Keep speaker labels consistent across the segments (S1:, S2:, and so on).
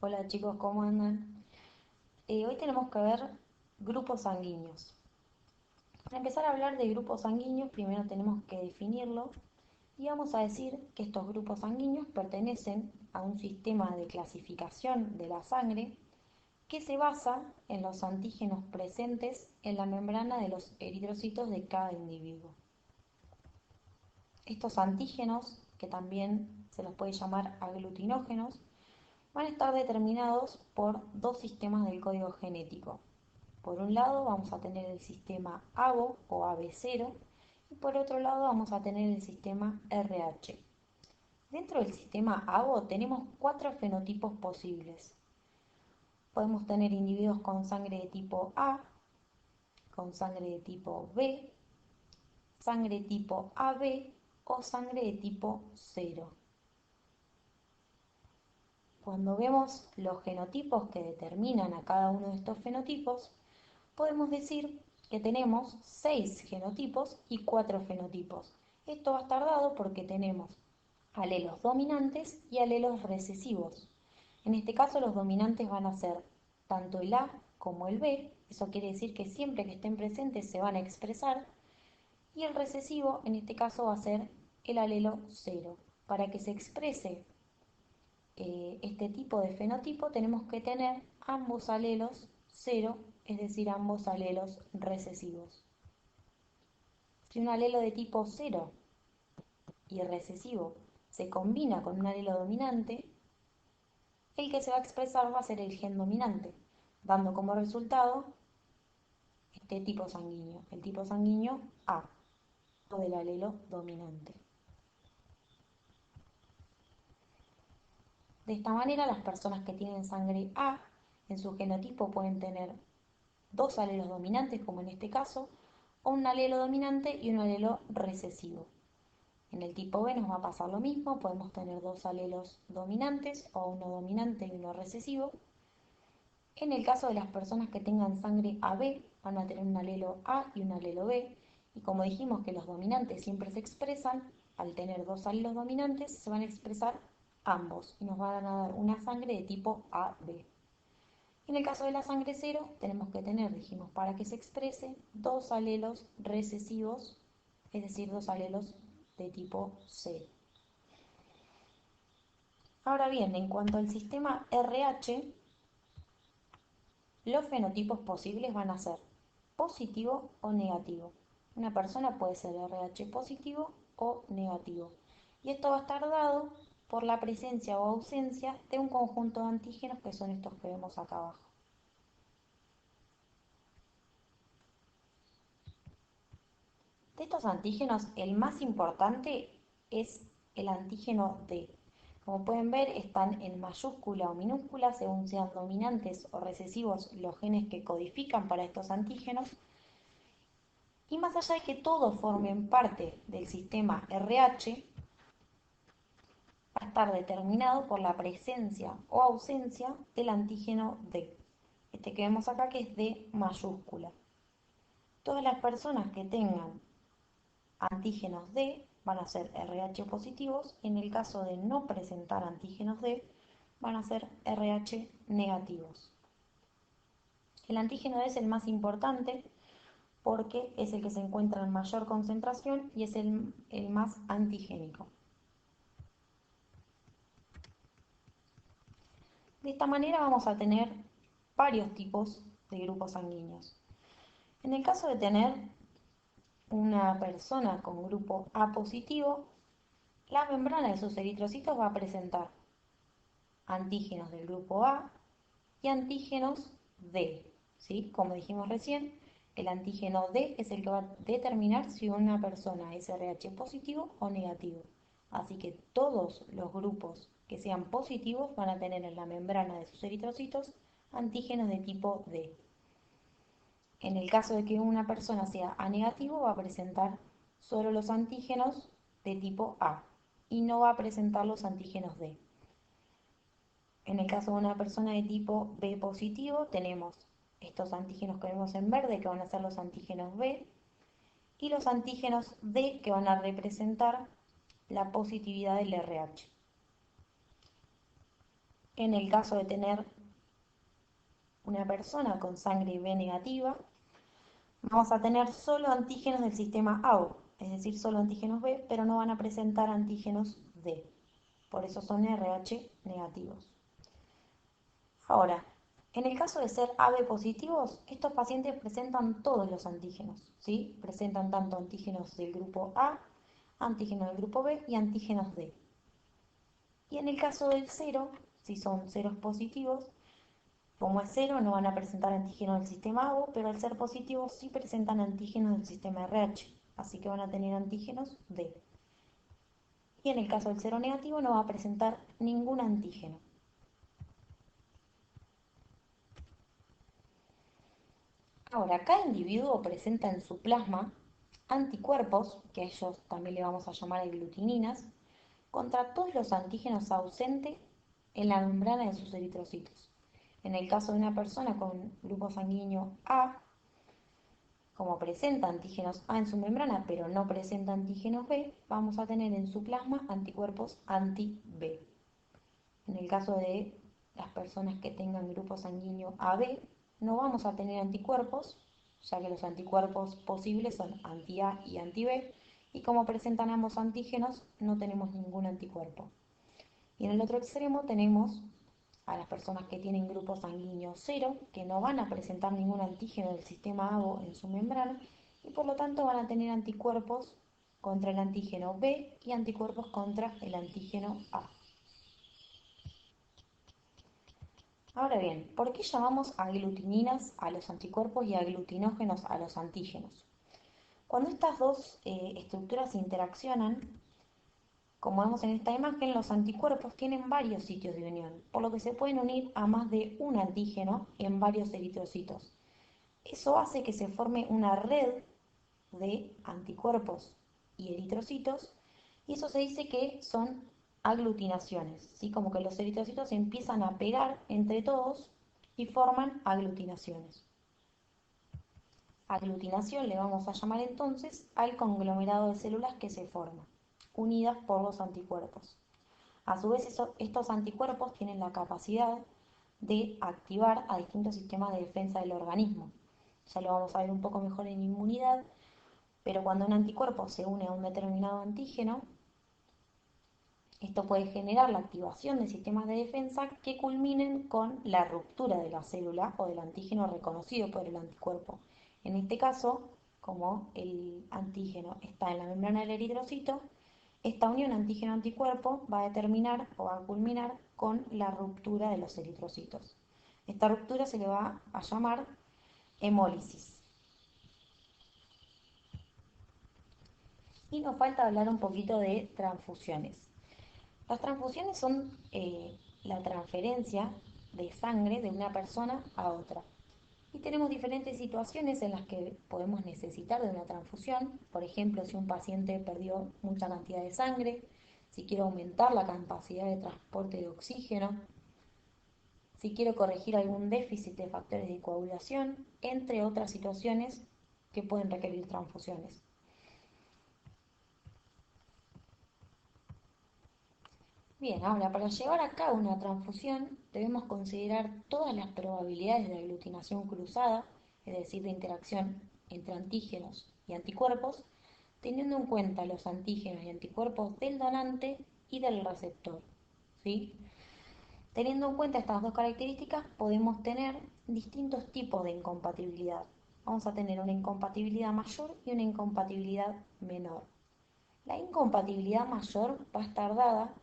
S1: Hola chicos, ¿cómo andan? Hoy tenemos que ver grupos sanguíneos. Para empezar a hablar de grupos sanguíneos, primero tenemos que definirlo y vamos a decir que estos grupos sanguíneos pertenecen a un sistema de clasificación de la sangre que se basa en los antígenos presentes en la membrana de los eritrocitos de cada individuo. Estos antígenos, que también se los puede llamar aglutinógenos, van a estar determinados por dos sistemas del código genético. Por un lado vamos a tener el sistema ABO o AB0 y por otro lado vamos a tener el sistema RH. Dentro del sistema ABO tenemos cuatro fenotipos posibles. Podemos tener individuos con sangre de tipo A, con sangre de tipo B, sangre tipo AB o sangre de tipo 0. Cuando vemos los genotipos que determinan a cada uno de estos fenotipos, podemos decir que tenemos 6 genotipos y 4 fenotipos. Esto va a estar dado porque tenemos alelos dominantes y alelos recesivos. En este caso los dominantes van a ser tanto el A como el B, eso quiere decir que siempre que estén presentes se van a expresar, y el recesivo en este caso va a ser el alelo 0. Para que se exprese este tipo de fenotipo tenemos que tener ambos alelos 0, es decir, ambos alelos recesivos. Si un alelo de tipo 0 y recesivo se combina con un alelo dominante, el que se va a expresar va a ser el gen dominante, dando como resultado este tipo sanguíneo, el tipo sanguíneo A, del alelo dominante. De esta manera, las personas que tienen sangre A en su genotipo pueden tener dos alelos dominantes, como en este caso, o un alelo dominante y un alelo recesivo. En el tipo B nos va a pasar lo mismo, podemos tener dos alelos dominantes o uno dominante y uno recesivo. En el caso de las personas que tengan sangre AB, van a tener un alelo A y un alelo B, y como dijimos que los dominantes siempre se expresan, al tener dos alelos dominantes se van a expresar ambos y nos van a dar una sangre de tipo AB. En el caso de la sangre cero, tenemos que tener, dijimos, para que se exprese, dos alelos recesivos, es decir, dos alelos de tipo C. Ahora bien, en cuanto al sistema RH, los fenotipos posibles van a ser positivo o negativo. Una persona puede ser RH positivo o negativo. Y esto va a estar dado por la presencia o ausencia de un conjunto de antígenos que son estos que vemos acá abajo. De estos antígenos, el más importante es el antígeno D. Como pueden ver, están en mayúscula o minúscula según sean dominantes o recesivos los genes que codifican para estos antígenos. Y más allá de que todos formen parte del sistema RH, va a estar determinado por la presencia o ausencia del antígeno D. Este que vemos acá que es D mayúscula. Todas las personas que tengan antígenos D van a ser RH positivos y en el caso de no presentar antígenos D van a ser RH negativos. El antígeno D es el más importante porque es el que se encuentra en mayor concentración y es el más antigénico. De esta manera vamos a tener varios tipos de grupos sanguíneos. En el caso de tener una persona con grupo A positivo, la membrana de sus eritrocitos va a presentar antígenos del grupo A y antígenos D, ¿sí? Como dijimos recién, el antígeno D es el que va a determinar si una persona es RH positivo o negativo. Así que todos los grupos que sean positivos van a tener en la membrana de sus eritrocitos antígenos de tipo D. En el caso de que una persona sea A negativo, va a presentar solo los antígenos de tipo A y no va a presentar los antígenos D. En el caso de una persona de tipo B positivo, tenemos estos antígenos que vemos en verde, que van a ser los antígenos B, y los antígenos D, que van a representar la positividad del RH. En el caso de tener una persona con sangre B negativa, vamos a tener solo antígenos del sistema ABO, es decir, solo antígenos B, pero no van a presentar antígenos D. Por eso son RH negativos. Ahora, en el caso de ser AB positivos, estos pacientes presentan todos los antígenos, ¿sí? Presentan tanto antígenos del grupo A, antígenos del grupo B y antígenos D. Y en el caso del cero, si son ceros positivos, como es cero, no van a presentar antígenos del sistema ABO, pero al ser positivos sí presentan antígenos del sistema RH, así que van a tener antígenos D. Y en el caso del cero negativo no va a presentar ningún antígeno. Ahora, cada individuo presenta en su plasma anticuerpos, que a ellos también le vamos a llamar aglutininas, contra todos los antígenos ausentes en la membrana de sus eritrocitos. En el caso de una persona con grupo sanguíneo A, como presenta antígenos A en su membrana, pero no presenta antígenos B, vamos a tener en su plasma anticuerpos anti-B. En el caso de las personas que tengan grupo sanguíneo AB, no vamos a tener anticuerpos, ya que los anticuerpos posibles son anti-A y anti-B, y como presentan ambos antígenos, no tenemos ningún anticuerpo. Y en el otro extremo tenemos a las personas que tienen grupo sanguíneo 0, que no van a presentar ningún antígeno del sistema ABO en su membrana, y por lo tanto van a tener anticuerpos contra el antígeno B y anticuerpos contra el antígeno A. Ahora bien, ¿por qué llamamos aglutininas a los anticuerpos y aglutinógenos a los antígenos? Cuando estas dos estructuras interaccionan, como vemos en esta imagen, los anticuerpos tienen varios sitios de unión, por lo que se pueden unir a más de un antígeno en varios eritrocitos. Eso hace que se forme una red de anticuerpos y eritrocitos, y eso se dice que son aglutinaciones, ¿sí? Como que los eritrocitos se empiezan a pegar entre todos y forman aglutinaciones. Aglutinación le vamos a llamar entonces al conglomerado de células que se forma, unidas por los anticuerpos. A su vez, estos anticuerpos tienen la capacidad de activar a distintos sistemas de defensa del organismo. Ya lo vamos a ver un poco mejor en inmunidad, pero cuando un anticuerpo se une a un determinado antígeno, esto puede generar la activación de sistemas de defensa que culminen con la ruptura de la célula o del antígeno reconocido por el anticuerpo. En este caso, como el antígeno está en la membrana del eritrocito, esta unión antígeno-anticuerpo va a determinar o va a culminar con la ruptura de los eritrocitos. Esta ruptura se le va a llamar hemólisis. Y nos falta hablar un poquito de transfusiones. Las transfusiones son la transferencia de sangre de una persona a otra. Y tenemos diferentes situaciones en las que podemos necesitar de una transfusión. Por ejemplo, si un paciente perdió mucha cantidad de sangre, si quiero aumentar la capacidad de transporte de oxígeno, si quiero corregir algún déficit de factores de coagulación, entre otras situaciones que pueden requerir transfusiones. Bien, ahora para llevar a cabo una transfusión debemos considerar todas las probabilidades de aglutinación cruzada, es decir, de interacción entre antígenos y anticuerpos, teniendo en cuenta los antígenos y anticuerpos del donante y del receptor, ¿sí? Teniendo en cuenta estas dos características, podemos tener distintos tipos de incompatibilidad. Vamos a tener una incompatibilidad mayor y una incompatibilidad menor. La incompatibilidad mayor va a estar dada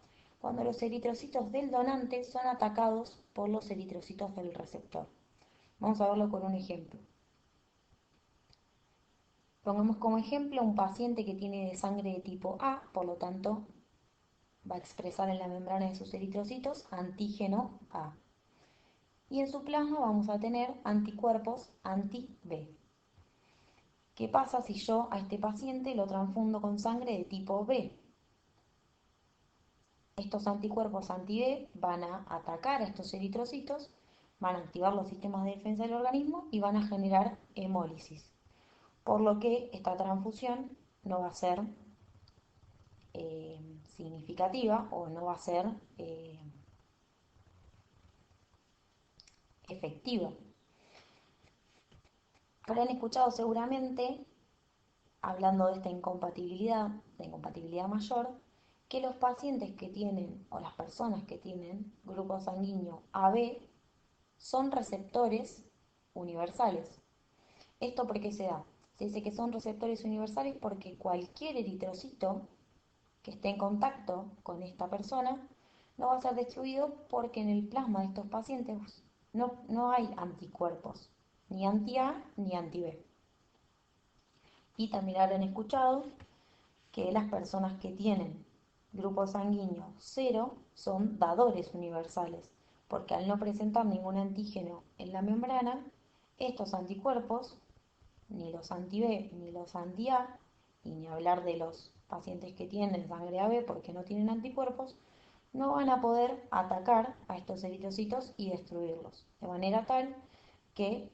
S1: cuando los eritrocitos del donante son atacados por los eritrocitos del receptor. Vamos a verlo con un ejemplo. Pongamos como ejemplo un paciente que tiene sangre de tipo A, por lo tanto va a expresar en la membrana de sus eritrocitos antígeno A. Y en su plasma vamos a tener anticuerpos anti-B. ¿Qué pasa si yo a este paciente lo transfundo con sangre de tipo B? Estos anticuerpos anti-B van a atacar a estos eritrocitos, van a activar los sistemas de defensa del organismo y van a generar hemólisis. Por lo que esta transfusión no va a ser significativa o no va a ser efectiva. Habrán escuchado seguramente, hablando de esta incompatibilidad, la incompatibilidad mayor, que los pacientes que tienen, o las personas que tienen grupo sanguíneo AB, son receptores universales. ¿Esto por qué se da? Se dice que son receptores universales porque cualquier eritrocito que esté en contacto con esta persona no va a ser destruido porque en el plasma de estos pacientes no hay anticuerpos, ni anti-A ni anti-B. Y también habrán escuchado que las personas que tienen grupo sanguíneo cero son dadores universales, porque al no presentar ningún antígeno en la membrana, estos anticuerpos, ni los anti-B ni los anti-A, y ni hablar de los pacientes que tienen sangre AB porque no tienen anticuerpos, no van a poder atacar a estos eritrocitos y destruirlos, de manera tal que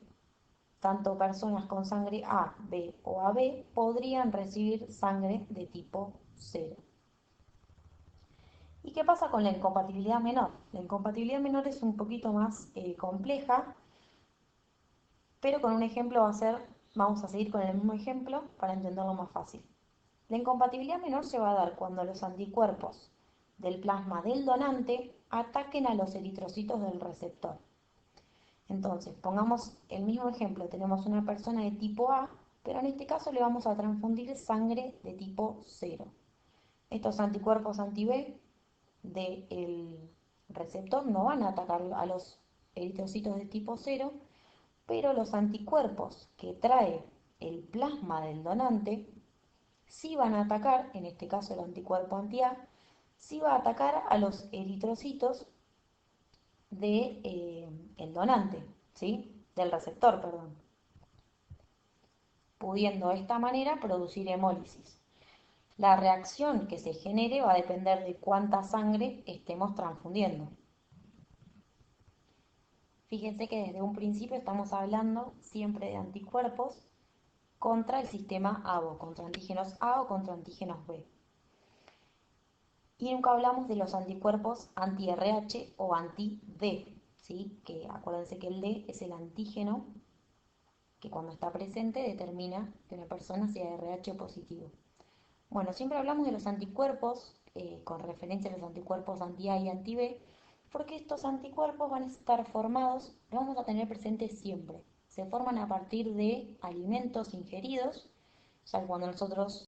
S1: tanto personas con sangre A, B o AB podrían recibir sangre de tipo 0. ¿Y qué pasa con la incompatibilidad menor? La incompatibilidad menor es un poquito más compleja, pero con un ejemplo vamos a seguir con el mismo ejemplo para entenderlo más fácil. La incompatibilidad menor se va a dar cuando los anticuerpos del plasma del donante ataquen a los eritrocitos del receptor. Entonces, pongamos el mismo ejemplo, tenemos una persona de tipo A, pero en este caso le vamos a transfundir sangre de tipo 0. Estos anticuerpos anti-B del receptor no van a atacar a los eritrocitos de tipo 0, pero los anticuerpos que trae el plasma del donante sí van a atacar, en este caso el anticuerpo anti-A, sí va a atacar a los eritrocitos del donante, ¿sí? Del receptor, perdón, pudiendo de esta manera producir hemólisis. La reacción que se genere va a depender de cuánta sangre estemos transfundiendo. Fíjense que desde un principio estamos hablando siempre de anticuerpos contra el sistema ABO, contra antígenos A o contra antígenos B. Y nunca hablamos de los anticuerpos anti-RH o anti-D, ¿sí? Que acuérdense que el D es el antígeno que cuando está presente determina que una persona sea RH positivo. Bueno, siempre hablamos de los anticuerpos con referencia a los anticuerpos anti-A y anti-B, porque estos anticuerpos van a estar formados, los vamos a tener presentes siempre. Se forman a partir de alimentos ingeridos, o sea, cuando nosotros